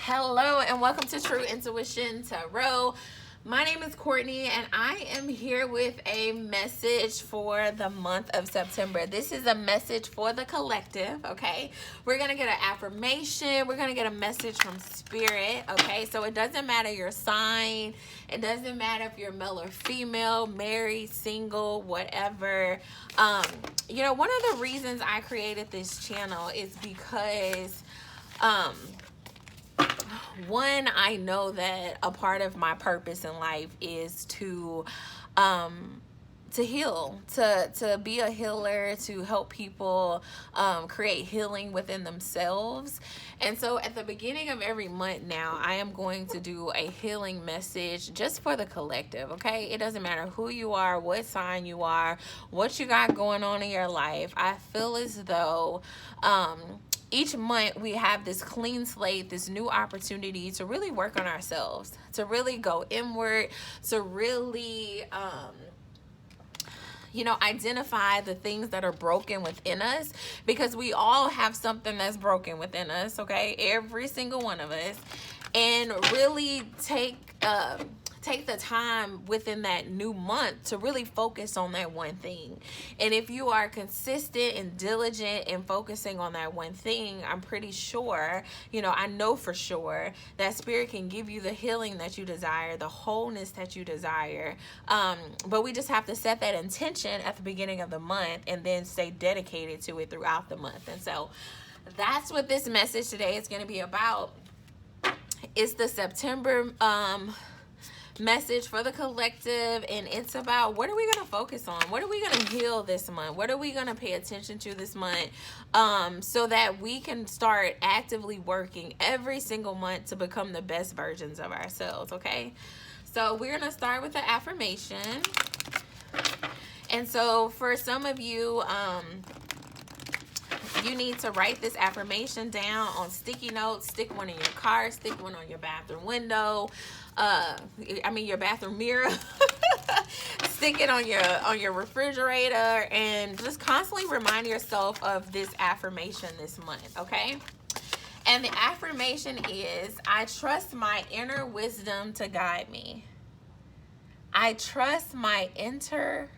Hello and welcome to True Intuition Tarot. My name is Courtney and I am here with a message for the month of September. This is a message for the collective, okay? We're going to get an affirmation. We're going to get a message from Spirit, okay? So it doesn't matter your sign. It doesn't matter if you're male or female, married, single, whatever. You know, one of the reasons I created this channel is because one, I know that a part of my purpose in life is to heal, to be a healer, to help people create healing within themselves. And so at the beginning of every month now, I am going to do a healing message just for the collective, okay? It doesn't matter who you are, what sign you are, what you got going on in your life. I feel as though each month we have this clean slate, this new opportunity to really work on ourselves, to really go inward, to really identify the things that are broken within us, because we all have something that's broken within us, okay? Every single one of us. And really take the time within that new month to really focus on that one thing. And if you are consistent and diligent in focusing on that one thing, I'm pretty sure, I know for sure that Spirit can give you the healing that you desire, the wholeness that you desire. But we just have to set that intention at the beginning of the month and then stay dedicated to it throughout the month. And so that's what this message today is going to be about. It's the September message for the collective, and it's about what are we going to focus on, what are we going to heal this month, what are we going to pay attention to this month, so that we can start actively working every single month to become the best versions of ourselves. Okay, so we're going to start with the affirmation. And so for some of you, you need to write this affirmation down on sticky notes. Stick one in your car, stick one on your bathroom window, your bathroom mirror. Stick it on your refrigerator, and just constantly remind yourself of this affirmation this month, okay? And the affirmation is, I trust my inner wisdom to guide me. I trust my inner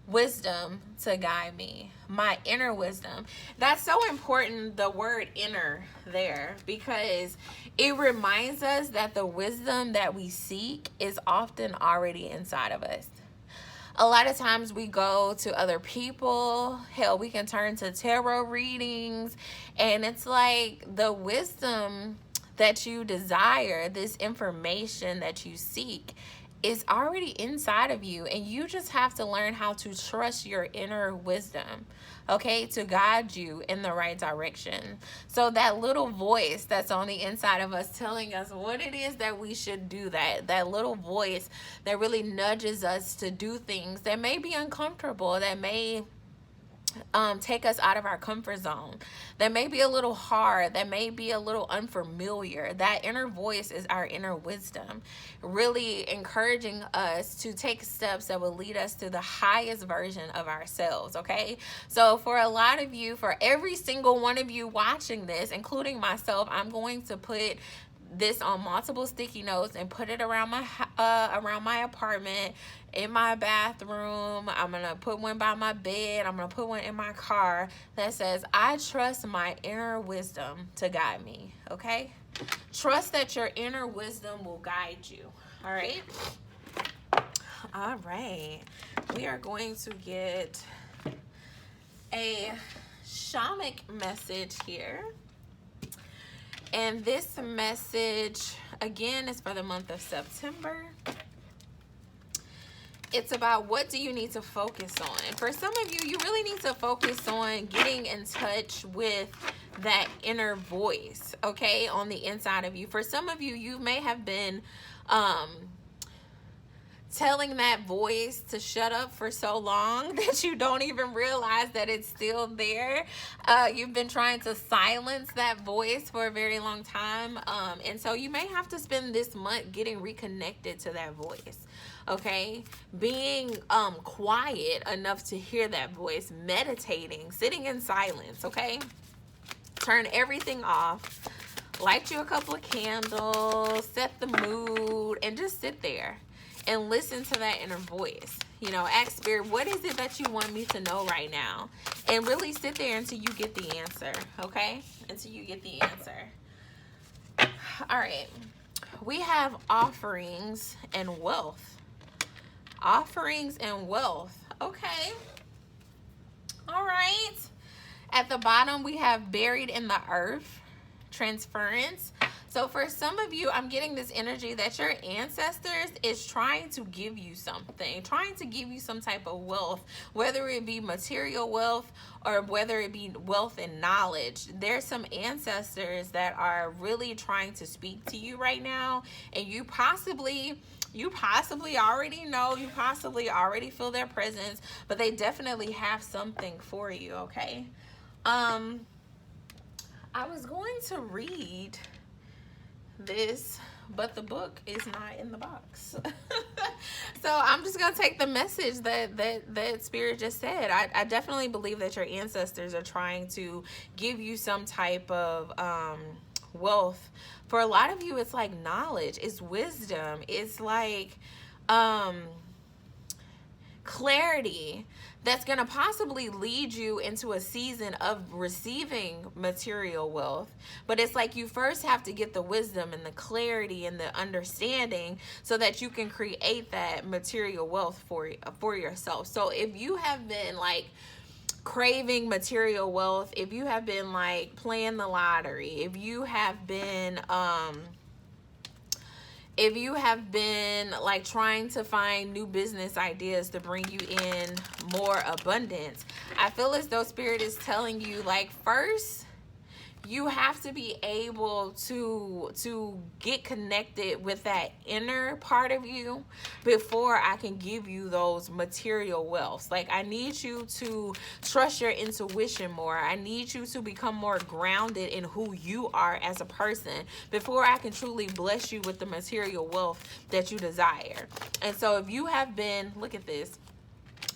wisdom to guide me. My inner wisdom. That's so important, the word inner there, because it reminds us that the wisdom that we seek is often already inside of us. A lot of times we go to other people, hell, we can turn to tarot readings, and it's like the wisdom that you desire, this information that you seek, is already inside of you, and you just have to learn how to trust your inner wisdom, okay, to guide you in the right direction. So that little voice that's on the inside of us telling us what it is that we should do, that little voice that really nudges us to do things that may be uncomfortable, that may take us out of our comfort zone, that may be a little hard, that may be a little unfamiliar. That inner voice is our inner wisdom, really encouraging us to take steps that will lead us to the highest version of ourselves, okay? So for a lot of you, for every single one of you watching this, including myself, I'm going to put this on multiple sticky notes and put it around my apartment, in my bathroom. I'm gonna put one by my bed. I'm gonna put one in my car that says, I trust my inner wisdom to guide me. Okay, trust that your inner wisdom will guide you. All right, we are going to get a shamanic message here. And this message, again, is for the month of September. It's about what do you need to focus on. And for some of you, you really need to focus on getting in touch with that inner voice, okay, on the inside of you. For some of you, you may have been telling that voice to shut up for so long that you don't even realize that it's still there. You've been trying to silence that voice for a very long time. And so you may have to spend this month getting reconnected to that voice. Okay, being quiet enough to hear that voice, meditating, sitting in silence. Okay, turn everything off, light you a couple of candles, set the mood, and just sit there and listen to that inner voice. You know, ask Spirit, what is it that you want me to know right now? And really sit there until you get the answer, okay? Until you get the answer. All right. We have offerings and wealth. Offerings and wealth. Okay. All right. At the bottom, we have buried in the earth, transference. So for some of you, I'm getting this energy that your ancestors is trying to give you something, trying to give you some type of wealth, whether it be material wealth or whether it be wealth and knowledge. There's some ancestors that are really trying to speak to you right now, and you possibly already know, you possibly already feel their presence, but they definitely have something for you, okay? I was going to read this, but the book is not in the box. So I'm just gonna take the message that Spirit just said. I definitely believe that your ancestors are trying to give you some type of wealth. For a lot of you, it's like knowledge, it's wisdom, it's like clarity that's going to possibly lead you into a season of receiving material wealth. But it's like you first have to get the wisdom and the clarity and the understanding so that you can create that material wealth for yourself. So if you have been like craving material wealth, if you have been like playing the lottery, if you have been like trying to find new business ideas to bring you in more abundance, I feel as though Spirit is telling you, like, first you have to be able to get connected with that inner part of you before I can give you those material wealths. Like, I need you to trust your intuition more. I need you to become more grounded in who you are as a person before I can truly bless you with the material wealth that you desire. And so if you have been, look at this.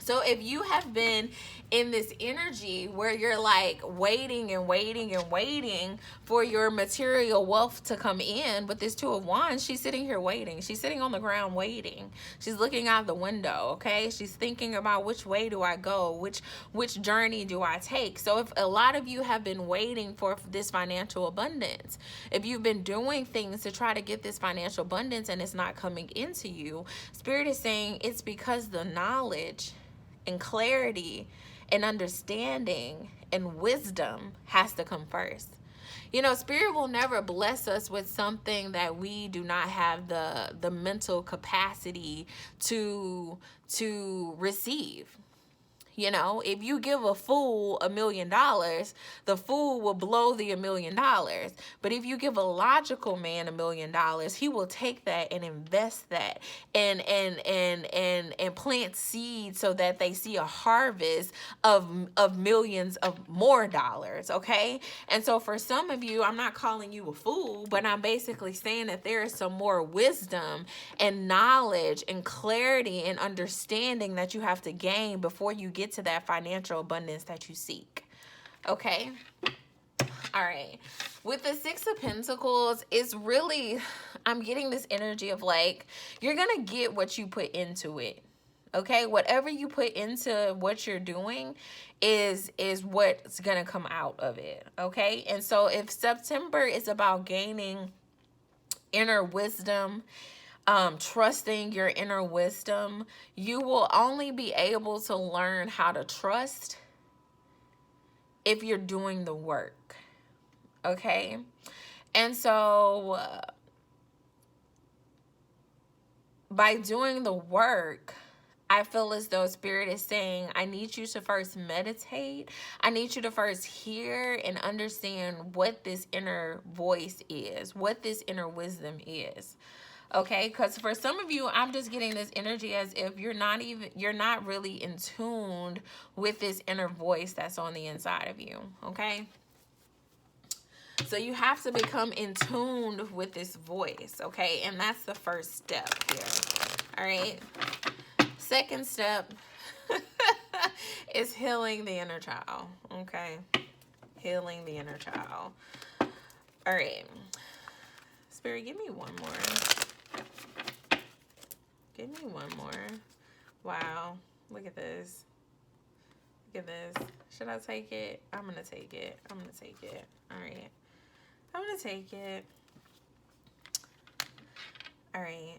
So if you have been in this energy where you're like waiting and waiting and waiting for your material wealth to come in, but this Two of Wands, she's sitting here waiting. She's sitting on the ground waiting. She's looking out the window, okay? She's thinking about which way do I go? Which journey do I take? So if a lot of you have been waiting for this financial abundance, if you've been doing things to try to get this financial abundance and it's not coming into you, Spirit is saying it's because the knowledge and clarity and understanding and wisdom has to come first. You know, Spirit will never bless us with something that we do not have the mental capacity to receive. You know, if you give a fool $1 million, the fool will blow the $1 million. But if you give a logical man $1 million, he will take that and invest that and plant seeds so that they see a harvest of millions of more dollars. Okay. And so for some of you, I'm not calling you a fool, but I'm basically saying that there is some more wisdom and knowledge and clarity and understanding that you have to gain before you get to that financial abundance that you seek. Okay. All right. With the Six of Pentacles, it's really, I'm getting this energy of like, you're going to get what you put into it. Okay. Whatever you put into what you're doing is what's going to come out of it. Okay. And so if September is about gaining inner wisdom, trusting your inner wisdom, you will only be able to learn how to trust if you're doing the work. Okay. And so by doing the work, I feel as though Spirit is saying, I need you to first meditate. I need you to first hear and understand what this inner voice is, what this inner wisdom is. Okay, because for some of you, I'm just getting this energy as if you're not really in tune with this inner voice that's on the inside of you. Okay, so you have to become in tune with this voice. Okay, and that's the first step here. All right, second step is healing the inner child. Okay, healing the inner child. All right. Spirit, give me one more. Give me one more. Wow. Look at this. Look at this. Should I take it? I'm going to take it. I'm going to take it. All right. I'm going to take it. All right.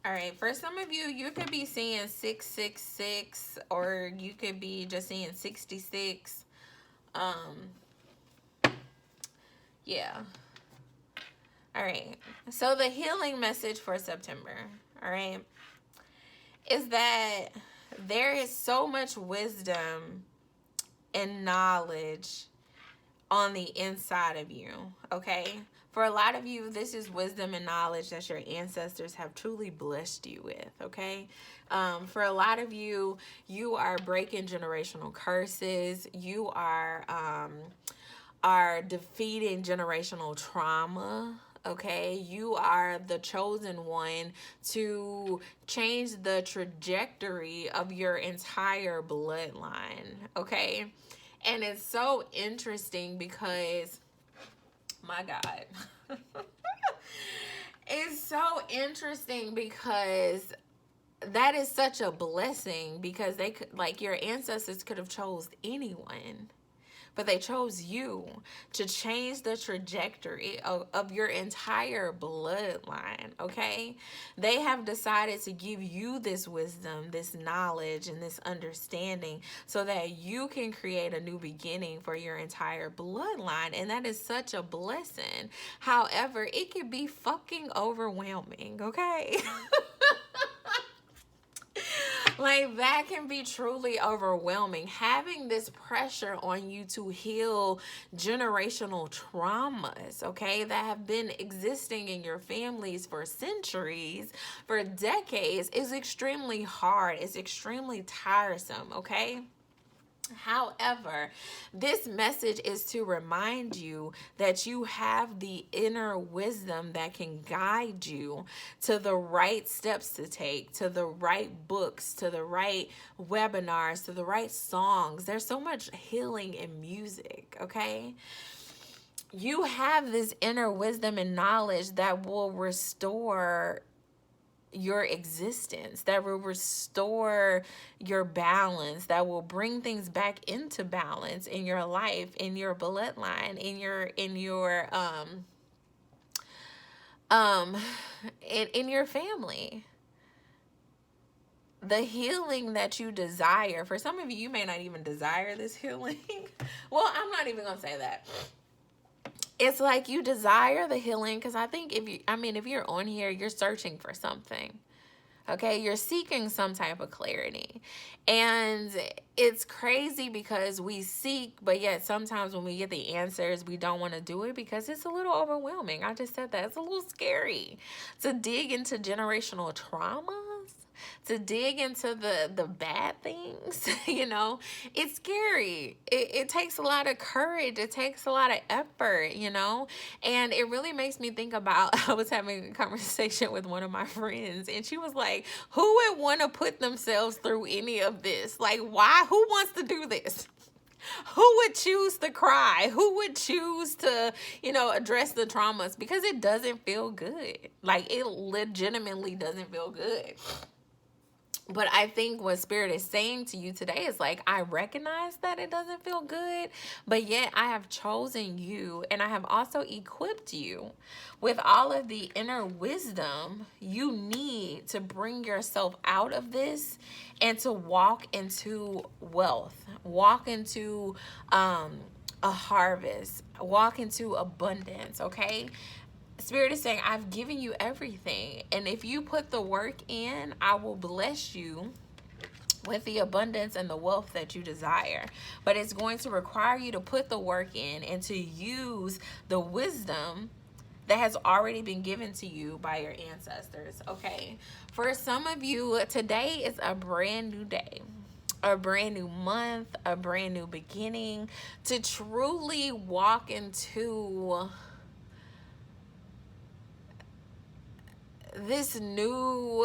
All right. For some of you, you could be seeing 666, or you could be just seeing 66. Yeah. All right. So the healing message for September, all right, is that there is so much wisdom and knowledge on the inside of you, okay? For a lot of you, this is wisdom and knowledge that your ancestors have truly blessed you with, okay? For a lot of you, you are breaking generational curses. You are defeating generational trauma, okay? You are the chosen one to change the trajectory of your entire bloodline, okay? And it's so interesting because, my God, it's so interesting because that is such a blessing, because they could, like, your ancestors could have chose anyone, but they chose you to change the trajectory of your entire bloodline, okay? They have decided to give you this wisdom, this knowledge, and this understanding so that you can create a new beginning for your entire bloodline, and that is such a blessing. However, it can be fucking overwhelming, okay? Like, that can be truly overwhelming. Having this pressure on you to heal generational traumas, okay, that have been existing in your families for centuries, for decades, is extremely hard. It's extremely tiresome, okay? However, this message is to remind you that you have the inner wisdom that can guide you to the right steps to take, to the right books, to the right webinars, to the right songs. There's so much healing in music, okay? You have this inner wisdom and knowledge that will restore your existence, that will restore your balance, that will bring things back into balance in your life, in your bloodline, in your family. The healing that you desire, for some of you, you may not even desire this healing. Well, I'm not even gonna say that. It's like you desire the healing because I think if you're on here, you're searching for something. Okay, you're seeking some type of clarity. And it's crazy because we seek, but yet sometimes when we get the answers, we don't want to do it because it's a little overwhelming. I just said that. It's a little scary to dig into generational traumas, to dig into the bad things. It's scary. It takes a lot of courage. It takes a lot of effort, and it really makes me think about, I was having a conversation with one of my friends, and she was like, who would want to put themselves through any of this? Like, why? Who wants to do this? Who would choose to cry? Who would choose to, address the traumas? Because it doesn't feel good. Like, it legitimately doesn't feel good. But I think what Spirit is saying to you today is like, I recognize that it doesn't feel good, but yet I have chosen you, and I have also equipped you with all of the inner wisdom you need to bring yourself out of this and to walk into wealth, walk into a harvest, walk into abundance, okay? Spirit is saying, I've given you everything. And if you put the work in, I will bless you with the abundance and the wealth that you desire. But it's going to require you to put the work in and to use the wisdom that has already been given to you by your ancestors, okay? For some of you, today is a brand new day, a brand new month, a brand new beginning to truly walk into this new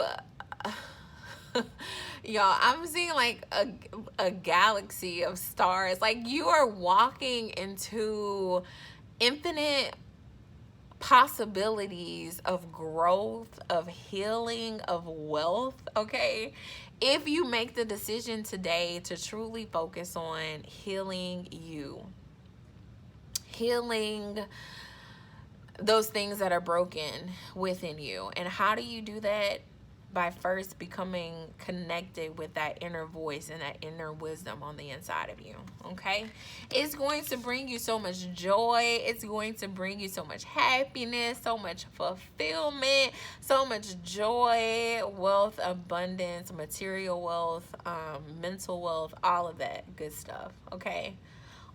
Y'all, I'm seeing like a galaxy of stars. Like you are walking into infinite possibilities of growth, of healing, of wealth, okay? If you make the decision today to truly focus on healing you, healing those things that are broken within you. And how do you do that? By first becoming connected with that inner voice and that inner wisdom on the inside of you, okay? It's going to bring you so much joy. It's going to bring you so much happiness, so much fulfillment, so much joy, wealth, abundance, material wealth, mental wealth, all of that good stuff, okay?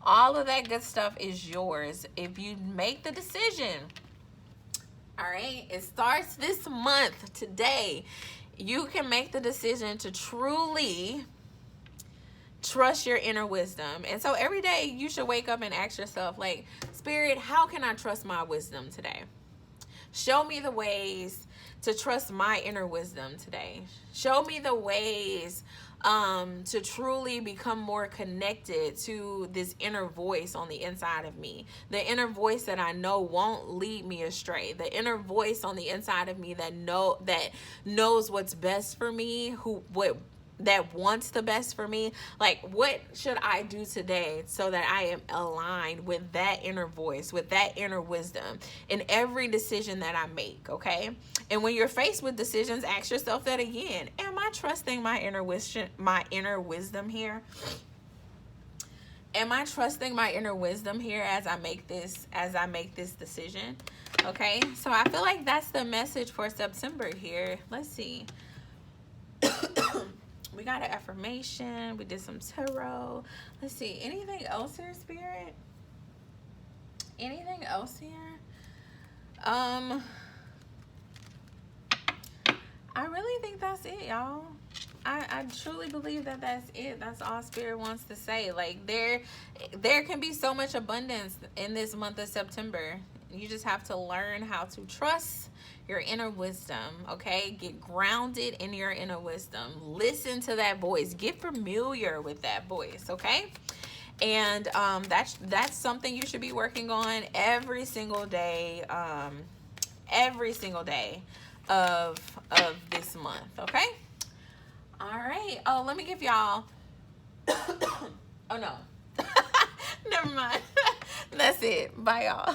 All of that good stuff is yours if you make the decision. All right, it starts this month today. You can make the decision to truly trust your inner wisdom. And so every day you should wake up and ask yourself, like, Spirit, how can I trust my wisdom today? Show me the ways to trust my inner wisdom today. Show me the ways to truly become more connected to this inner voice on the inside of me. The inner voice that I know won't lead me astray. The inner voice on the inside of me that knows what's best for me, that wants the best for me. Like, what should I do today so that I am aligned with that inner voice, with that inner wisdom in every decision that I make, okay? And when you're faced with decisions, ask yourself that again. Am I trusting my inner wisdom here? Am I trusting my inner wisdom here as I make this decision? Okay? So I feel like that's the message for September here. Let's see. We got an affirmation. We did some tarot. Let's see. Anything else here, Spirit? Anything else here? I really think that's it, y'all. I truly believe that that's it. That's all Spirit wants to say. Like, there can be so much abundance in this month of September. You just have to learn how to trust your inner wisdom, okay? Get grounded in your inner wisdom. Listen to that voice. Get familiar with that voice, okay? And that's something you should be working on every single day of this month, okay? All right. Oh, let me give y'all oh no. Never mind. That's it. Bye, y'all.